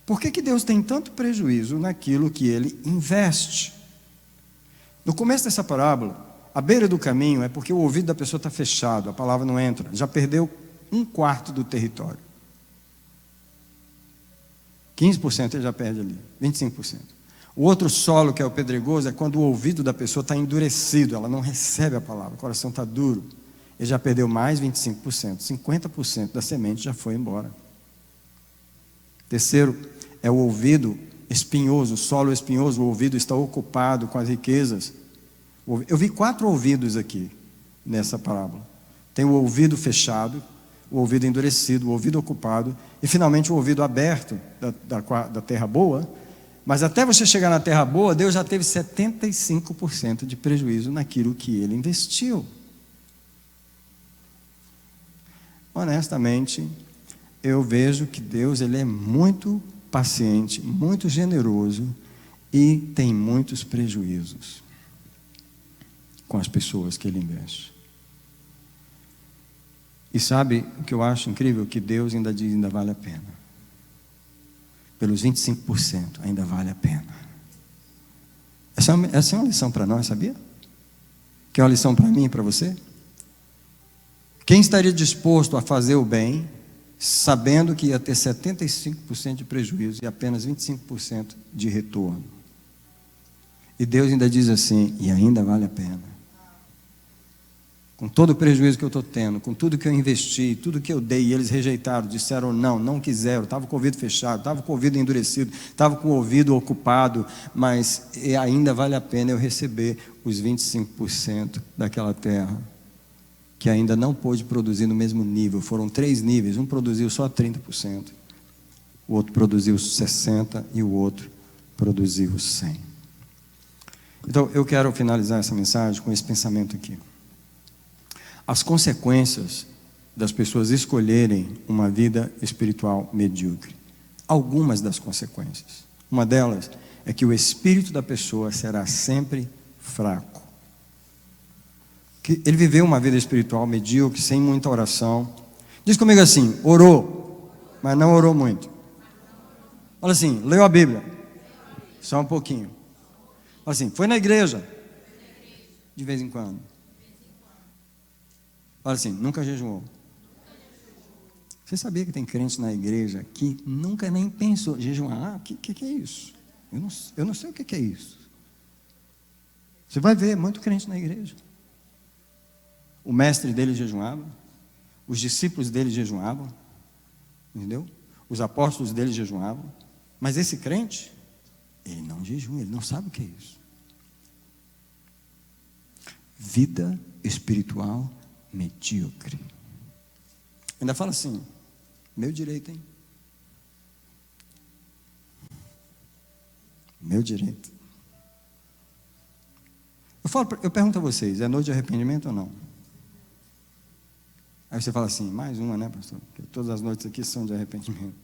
Por que Deus tem tanto prejuízo naquilo que Ele investe? No começo dessa parábola, a beira do caminho é porque o ouvido da pessoa está fechado, a palavra não entra, já perdeu 1/4 do território. 15% ele já perde ali, 25%. O outro solo, que é o pedregoso, é quando o ouvido da pessoa está endurecido, ela não recebe a palavra, o coração está duro. Ele já perdeu mais 25%, 50% da semente já foi embora. Terceiro, é o ouvido espinhoso, o solo espinhoso, o ouvido está ocupado com as riquezas. Eu vi 4 ouvidos aqui, nessa parábola. Tem o ouvido fechado, o ouvido endurecido, o ouvido ocupado, e finalmente o ouvido aberto da terra boa. Mas até você chegar na terra boa, Deus já teve 75% de prejuízo naquilo que Ele investiu. Honestamente, eu vejo que Deus, Ele é muito paciente, muito generoso e tem muitos prejuízos com as pessoas que Ele investe. E sabe o que eu acho incrível? Que Deus ainda diz, ainda vale a pena. Pelos 25%, ainda vale a pena. Essa é uma lição para nós, sabia? Que é uma lição para mim e para você. Quem estaria disposto a fazer o bem, sabendo que ia ter 75% de prejuízo e apenas 25% de retorno? E Deus ainda diz assim, e ainda vale a pena. com todo o prejuízo que eu estou tendo, com tudo que eu investi, tudo que eu dei, e eles rejeitaram, disseram não, não quiseram, estava com o ouvido fechado, estava com o ouvido endurecido, estava com o ouvido ocupado, mas ainda vale a pena eu receber os 25% daquela terra, que ainda não pôde produzir no mesmo nível. Foram 3 níveis, um produziu só 30%, o outro produziu 60% e o outro produziu 100%. Então, eu quero finalizar essa mensagem com esse pensamento aqui. As consequências das pessoas escolherem uma vida espiritual medíocre. Algumas das consequências. Uma delas é que o espírito da pessoa será sempre fraco. Que ele viveu uma vida espiritual medíocre, sem muita oração. Diz comigo assim: orou, mas não orou muito. Fala assim: leu a Bíblia, só um pouquinho. Fala assim: foi na igreja, de vez em quando. Fala assim: nunca jejuou. Você sabia que tem crentes na igreja que nunca nem pensou jejuar? O que é isso? Eu não sei o que é isso. Você vai ver muito crente na igreja. O mestre dele jejuava, os discípulos dele jejuavam, entendeu? Os apóstolos dele jejuavam, mas esse crente, ele não jejua, ele não sabe o que é isso. Vida espiritual medíocre. Ainda fala assim: meu direito, hein? Meu direito. Eu pergunto a vocês: é noite de arrependimento ou não? Aí você fala assim: mais uma, né, pastor? Porque todas as noites aqui são de arrependimento.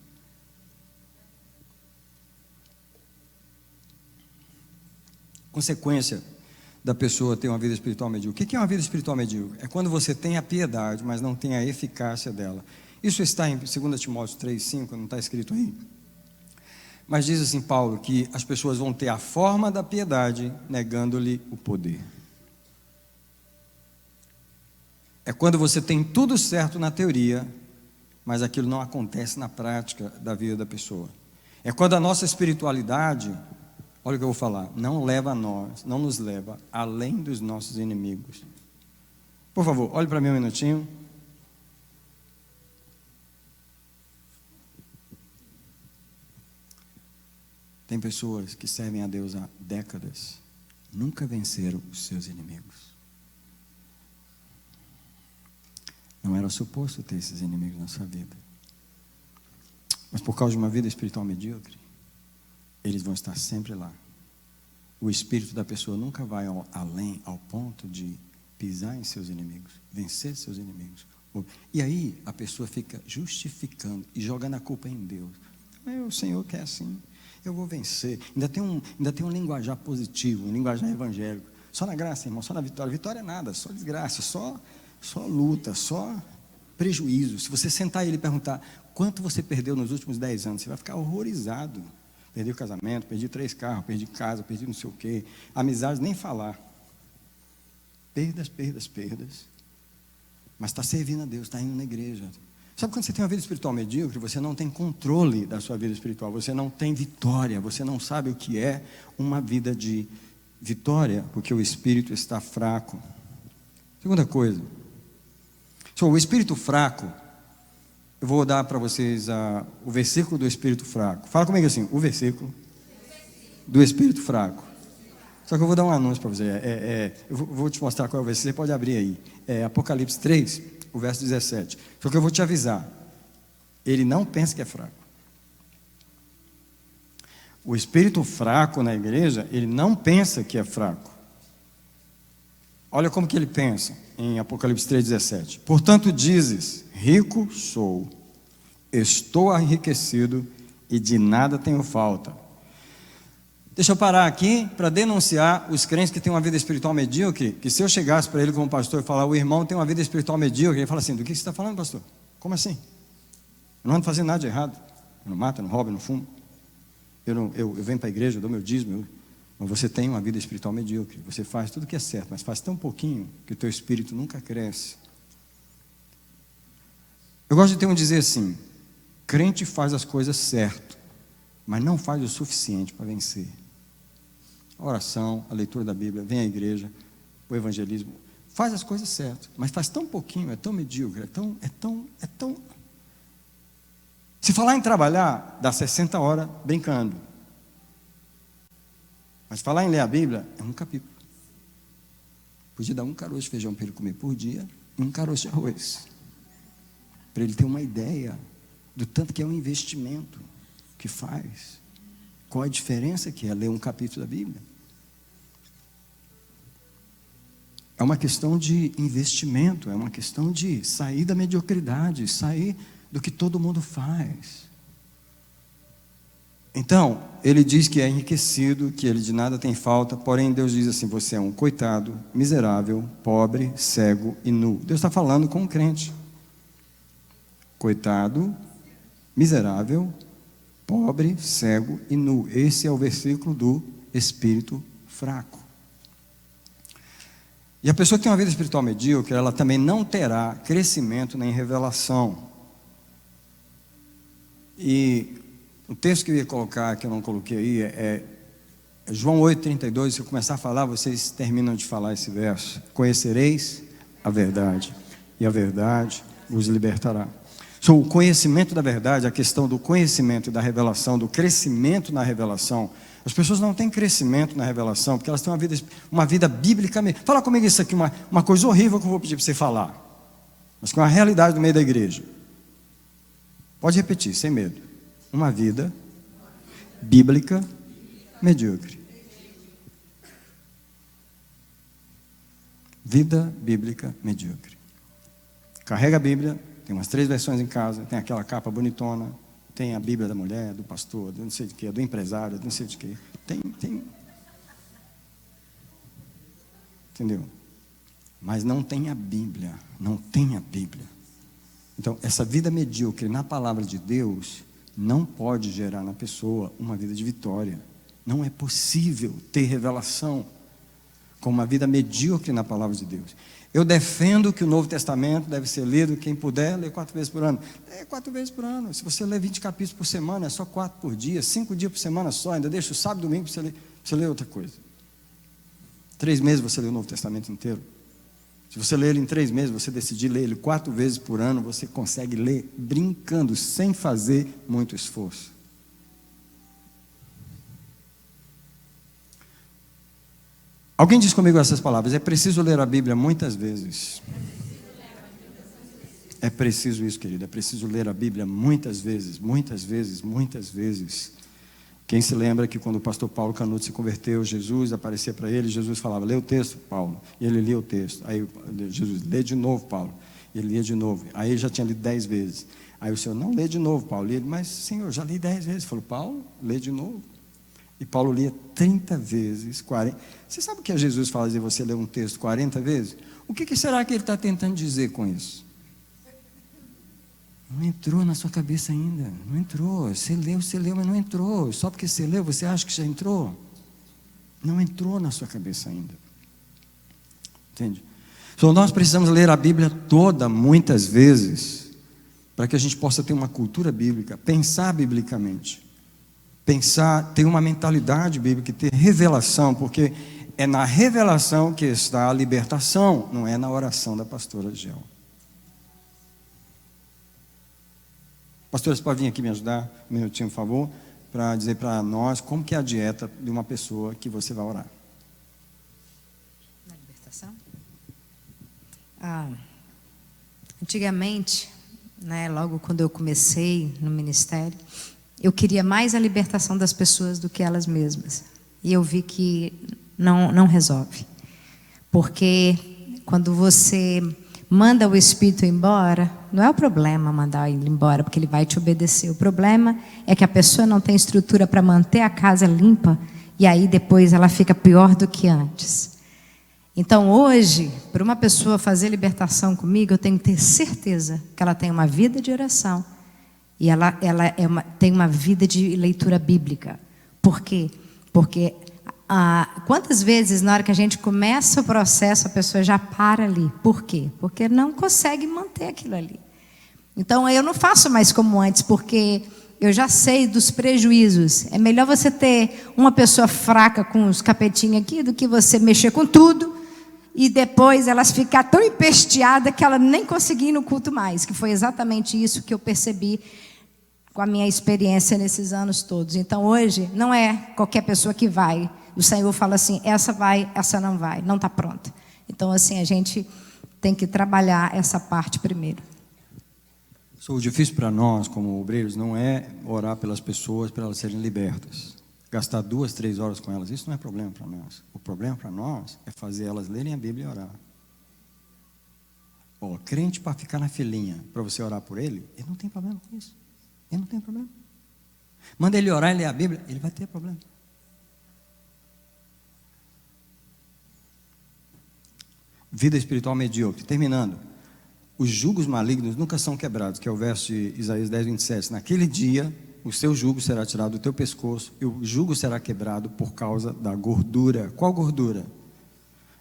Consequência da pessoa ter uma vida espiritual medíocre. O que é uma vida espiritual medíocre? É quando você tem a piedade, mas não tem a eficácia dela. Isso está em 2 Timóteo 3,5, não está escrito aí? Mas diz assim Paulo, que as pessoas vão ter a forma da piedade, negando-lhe o poder. É quando você tem tudo certo na teoria, mas aquilo não acontece na prática da vida da pessoa. É quando a nossa espiritualidade, olha o que eu vou falar, não nos leva além dos nossos inimigos. Por favor, olhe para mim um minutinho. Tem pessoas que servem a Deus há décadas, nunca venceram os seus inimigos. Não era suposto ter esses inimigos na sua vida. Mas por causa de uma vida espiritual medíocre, eles vão estar sempre lá. O espírito da pessoa nunca vai além, ao ponto de pisar em seus inimigos, vencer seus inimigos. E aí a pessoa fica justificando e jogando a culpa em Deus. O Senhor quer assim, eu vou vencer. Ainda tem um linguajar positivo, um linguajar evangélico. Só na graça, irmão, só na vitória. Vitória é nada, só desgraça, só luta, só prejuízo. Se você sentar ele e perguntar quanto você perdeu nos últimos 10 anos, você vai ficar horrorizado. Perdi o casamento, perdi 3 carros, perdi casa, perdi não sei o quê. Amizades, nem falar. Perdas. Mas está servindo a Deus, está indo na igreja. Sabe quando você tem uma vida espiritual medíocre, você não tem controle da sua vida espiritual, você não tem vitória, você não sabe o que é uma vida de vitória, porque o espírito está fraco. Segunda coisa, o espírito fraco, eu vou dar para vocês o versículo do espírito fraco. Fala comigo assim: o versículo do espírito fraco. Só que eu vou dar um anúncio para você. Eu vou te mostrar qual é o versículo, você pode abrir aí. É Apocalipse 3, o verso 17. Só que eu vou te avisar: ele não pensa que é fraco. O espírito fraco na igreja, ele não pensa que é fraco. Olha como que ele pensa em Apocalipse 3,17. Portanto dizes: rico sou, estou enriquecido e de nada tenho falta. Deixa eu parar aqui para denunciar os crentes que têm uma vida espiritual medíocre, que se eu chegasse para ele como pastor e falar: o irmão tem uma vida espiritual medíocre, ele fala assim: do que você está falando, pastor? Como assim? Eu não ando fazendo nada de errado, eu não mato, eu não roubo, eu não fumo, eu venho para a igreja, eu dou meu dízimo, mas você tem uma vida espiritual medíocre, você faz tudo que é certo, mas faz tão pouquinho que o teu espírito nunca cresce. Eu gosto de ter um dizer assim: crente faz as coisas certo, mas não faz o suficiente para vencer. A oração, a leitura da Bíblia, vem à igreja, o evangelismo, faz as coisas certas, mas faz tão pouquinho, é tão medíocre, é tão... Se falar em trabalhar, dá 60 horas brincando. Mas falar em ler a Bíblia, é um capítulo. Podia dar um caroço de feijão para ele comer por dia e um caroço de arroz. Para ele ter uma ideia do tanto que é um investimento que faz. Qual a diferença que é ler um capítulo da Bíblia? É uma questão de investimento, é uma questão de sair da mediocridade, sair do que todo mundo faz. Então, ele diz que é enriquecido, que ele de nada tem falta, porém Deus diz assim: você é um coitado, miserável, pobre, cego e nu. Deus está falando com o crente. Coitado, miserável, pobre, cego e nu. Esse é o versículo do espírito fraco. E a pessoa que tem uma vida espiritual medíocre, ela também não terá crescimento nem revelação. E o texto que eu ia colocar, que eu não coloquei aí, é João 8,32. Se eu começar a falar, vocês terminam de falar esse verso. Conhecereis a verdade, e a verdade vos libertará. O conhecimento da verdade, a questão do conhecimento e da revelação, do crescimento na revelação. As pessoas não têm crescimento na revelação, porque elas têm uma vida bíblica. Fala comigo isso aqui, uma coisa horrível que eu vou pedir para você falar, mas que é uma realidade no meio da igreja. Pode repetir, sem medo. Uma vida bíblica medíocre. Vida bíblica medíocre. Carrega a Bíblia, tem umas 3 versões em casa, tem aquela capa bonitona, tem a Bíblia da mulher, do pastor, do não sei de quê, do empresário, do não sei de quê. Tem. Entendeu? Mas não tem a Bíblia, não tem a Bíblia. Então, essa vida medíocre na palavra de Deus não pode gerar na pessoa uma vida de vitória. Não é possível ter revelação com uma vida medíocre na palavra de Deus. Eu defendo que o Novo Testamento deve ser lido, quem puder, lê 4 vezes por ano. 4 vezes por ano. Se você lê 20 capítulos por semana, é só 4 por dia, 5 dias por semana só, ainda deixa o sábado e domingo para você ler outra coisa. 3 meses você lê o Novo Testamento inteiro. Se você ler ele em 3 meses, você decidir ler ele 4 vezes por ano, você consegue ler brincando, sem fazer muito esforço. Alguém diz comigo essas palavras: é preciso ler a Bíblia muitas vezes. É preciso isso, querido, é preciso ler a Bíblia muitas vezes, muitas vezes, muitas vezes. Quem se lembra que quando o pastor Paulo Canuto se converteu, Jesus aparecia para ele, Jesus falava: lê o texto, Paulo. E ele lia o texto. Aí Jesus: lê de novo, Paulo. E ele lia de novo. Aí ele já tinha lido 10 vezes. Aí o Senhor: não, lê de novo, Paulo. E ele: mas Senhor, já li 10 vezes. Ele falou: Paulo, lê de novo. E Paulo lia 30 vezes, 40. Você sabe o que Jesus fala de você ler um texto 40 vezes? O que será que ele está tentando dizer com isso? Não entrou na sua cabeça ainda. Não entrou. Você leu, mas não entrou. Só porque você leu, você acha que já entrou? Não entrou na sua cabeça ainda. Entende? Então nós precisamos ler a Bíblia toda, muitas vezes, para que a gente possa ter uma cultura bíblica, pensar biblicamente. Pensar, ter uma mentalidade bíblica, ter revelação, porque é na revelação que está a libertação, não é na oração da pastora Gel. Pastora, você pode vir aqui me ajudar um minutinho, por favor, para dizer para nós como que é a dieta de uma pessoa que você vai orar. Na libertação? Antigamente, logo quando eu comecei no ministério, eu queria mais a libertação das pessoas do que elas mesmas. E eu vi que não resolve. Porque quando você manda o espírito embora, não é o problema mandar ele embora, porque ele vai te obedecer. O problema é que a pessoa não tem estrutura para manter a casa limpa, e aí depois ela fica pior do que antes. Então hoje, para uma pessoa fazer libertação comigo, eu tenho que ter certeza que ela tem uma vida de oração. E ela tem uma vida de leitura bíblica. Por quê? Porque quantas vezes na hora que a gente começa o processo, a pessoa já para ali. Por quê? Porque não consegue manter aquilo ali. Então eu não faço mais como antes, porque eu já sei dos prejuízos. É melhor você ter uma pessoa fraca com os capetinhos aqui do que você mexer com tudo, e depois elas ficar tão empesteadas que ela nem conseguia ir no culto mais, que foi exatamente isso que eu percebi com a minha experiência nesses anos todos. Então hoje não é qualquer pessoa que vai, o Senhor fala assim, essa vai, essa não vai, não está pronta. Então assim, a gente tem que trabalhar essa parte primeiro. O difícil para nós, como obreiros, não é orar pelas pessoas para elas serem libertas. Gastar 2, 3 horas com elas, isso não é problema para nós. O problema para nós é fazer elas lerem a Bíblia e orar. Crente para ficar na filinha, para você orar por ele não tem problema com isso. Ele não tem problema. Manda ele orar e ler a Bíblia, ele vai ter problema. Vida espiritual medíocre. Terminando. Os jugos malignos nunca são quebrados, que é o verso de Isaías 10, 27. Naquele dia, o seu jugo será tirado do teu pescoço e o jugo será quebrado por causa da gordura. Qual gordura?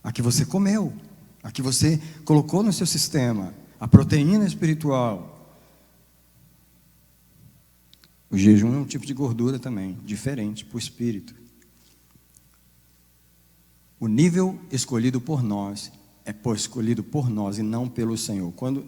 A que você comeu, a que você colocou no seu sistema, a proteína espiritual. O jejum é um tipo de gordura também, diferente para o espírito. O nível escolhido por nós escolhido por nós e não pelo Senhor. Quando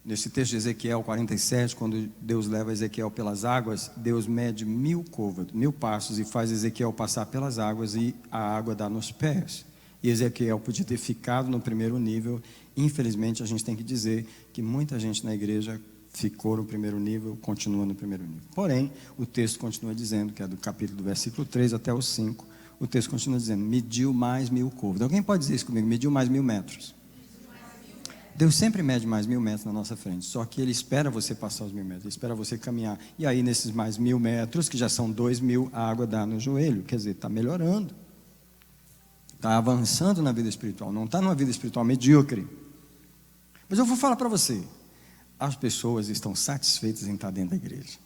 nesse texto de Ezequiel 47, quando Deus leva Ezequiel pelas águas, Deus mede 1000 côvados, 1000 passos, e faz Ezequiel passar pelas águas e a água dá nos pés. E Ezequiel podia ter ficado no primeiro nível. Infelizmente, a gente tem que dizer que muita gente na igreja ficou no primeiro nível, continua no primeiro nível. Porém, o texto continua dizendo, que é do capítulo do versículo 3 até o 5, o texto continua dizendo, mediu mais 1000 côvados. Alguém pode dizer isso comigo? Mediu mais 1000 metros. Deus sempre mede mais 1000 metros na nossa frente, só que Ele espera você passar os 1000 metros, Ele espera você caminhar. E aí, nesses mais 1000 metros, que já são 2000, a água dá no joelho. Quer dizer, está melhorando. Está avançando na vida espiritual, não está numa vida espiritual medíocre. Mas eu vou falar para você, as pessoas estão satisfeitas em estar dentro da igreja.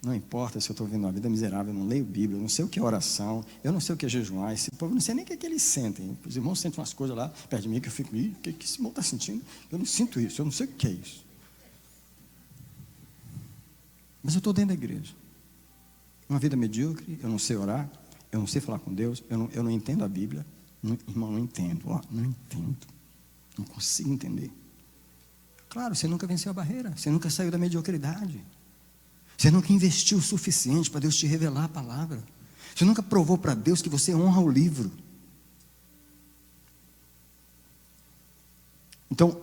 Não importa se eu estou vivendo uma vida miserável, eu não leio Bíblia, eu não sei o que é oração, eu não sei o que é jejuar, esse povo não sei nem o que é que eles sentem. Os irmãos sentem umas coisas lá perto de mim que eu fico, o que esse irmão está sentindo? Eu não sinto isso, eu não sei o que é isso. Mas eu estou dentro da igreja. Uma vida medíocre, eu não sei orar, eu não sei falar com Deus, eu não entendo a Bíblia. Irmão, não entendo, não entendo. Não consigo entender. Claro, você nunca venceu a barreira, você nunca saiu da mediocridade. Você nunca investiu o suficiente para Deus te revelar a palavra. Você nunca provou para Deus que você honra o livro. Então,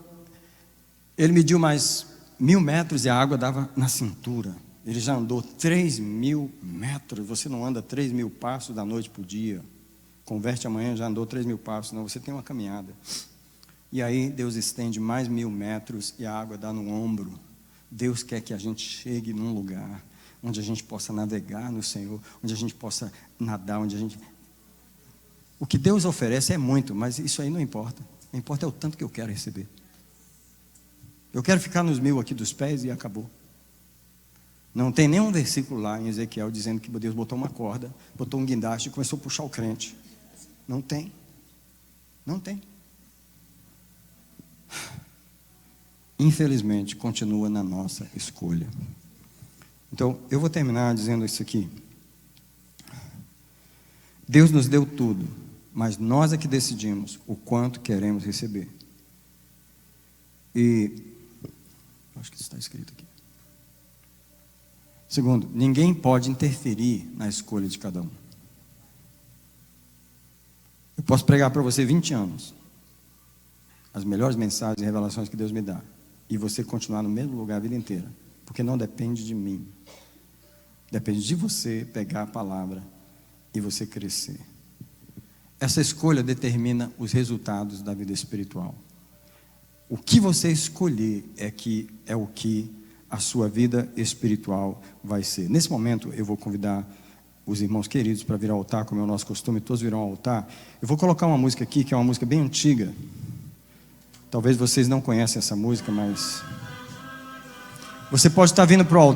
ele mediu mais 1000 metros e a água dava na cintura. Ele já andou 3000 metros. Você não anda 3000 passos da noite para o dia. Converte amanhã, já andou 3000 passos. Não, você tem uma caminhada. E aí Deus estende mais 1000 metros e a água dá no ombro. Deus quer que a gente chegue num lugar onde a gente possa navegar no Senhor, onde a gente possa nadar, O que Deus oferece é muito, mas isso aí não importa. O que importa é o tanto que eu quero receber. Eu quero ficar nos 1000 aqui dos pés e acabou. Não tem nenhum versículo lá em Ezequiel dizendo que Deus botou uma corda, botou um guindaste e começou a puxar o crente. Não tem. Não tem. Infelizmente, continua na nossa escolha. Então, eu vou terminar dizendo isso aqui. Deus nos deu tudo, mas nós é que decidimos o quanto queremos receber. E, acho que isso está escrito aqui. Segundo, ninguém pode interferir na escolha de cada um. Eu posso pregar para você 20 anos, as melhores mensagens e revelações que Deus me dá, e você continuar no mesmo lugar a vida inteira, porque não depende de mim, depende de você pegar a palavra e você crescer. Essa escolha determina os resultados da vida espiritual. O que você escolher é o que a sua vida espiritual vai ser. Nesse momento eu vou convidar os irmãos queridos para vir ao altar, como é o nosso costume, todos virão ao altar. Eu vou colocar uma música aqui, que é uma música bem antiga. Talvez vocês não conhecem essa música, mas você pode estar vindo para o altar.